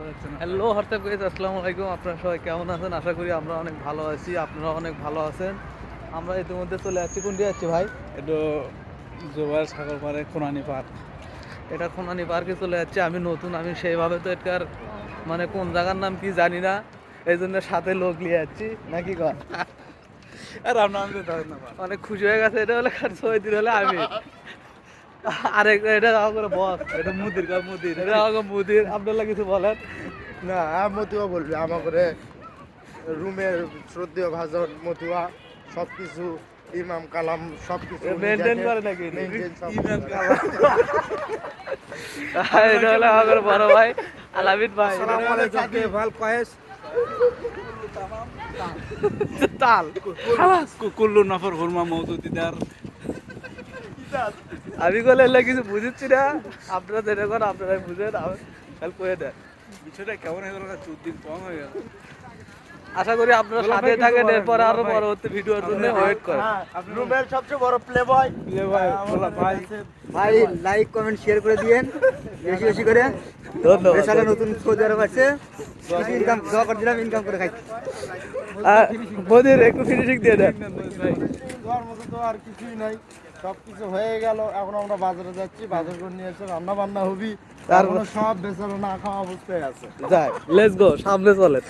Hello WhatsApp guys, আসসালামু আলাইকুম। আপনারা সবাই কেমন আছেন? আশা করি আমরা অনেক ভালো আছি, আপনারা অনেক ভালো আছেন। আমরা ইতিমধ্যে চলে যাচ্ছি। কোন দিয়ে যাচ্ছি ভাই? এটা জোয়ার সাগর পারে কোনানি পার্ক। এটা খোনানি পার্কে চলে যাচ্ছে। আমি নতুন, আমি সেইভাবে তো এটার মানে কোন জায়গার নাম কি জানি না, এই জন্য সাথে লোক নিয়ে যাচ্ছি নাকি কর। আর আপনার আমি তো না অনেক খুশি হয়ে গেছে। এটা হলে ছয় দিন হলে আমি আরেক এটা করে বস, এটা মুদির মুদির, এটা আমাকে মুদির। আপনারা কিছু বলেন না, মতুয়া বলবে আমার করে রুমের শ্রদ্ধেয় ভাজন মতুয়া সবকিছু ইমাম কালাম সবকিছু মেনটেন করে নাকি? ইমেল এটা হলো আমার বড় ভাই আলামিন ভাই। ভাল কয়েস তাল কুল্লু নফর হুরমা মৌদুদিদার। আমি বলে এলে কিছু বুঝিচ্ছি না, আপনারা যেটা করেন আপনারাই বুঝেন, আমি কয়ে দেন। বিষয়টা কেমন হয়ে গেল? 4 দিন কম হয়ে গেল। আশা করি আপনারা সাথে থাকেন, এরপরে আরো পরবর্তী ভিডিওর জন্য ওয়েট করেন। রুমের সবচেয়ে বড় প্লে বয় ভাই লাইক কমেন্ট শেয়ার করে দিয়েন বেশি বেশি করে। ধন্যবাদ। বেসালা নতুন সৌদি আরব আছে, কিছু ইনকাম জব করে দিলাম, ইনকাম করে খাই। মোদির একটু ফিনিশিং দিয়ে দেন। দেওয়ার মতো তো আর কিছুই নাই, সবকিছু হয়ে গেল। এখন আমরা বাজারে যাচ্ছি, বাজার করে নিয়ে এসে রান্না বান্না হবি, তারপরে সব বেচারা না খাওয়া অবস্থায় আছে। যাই, লেটস গো, সামনে চলেন।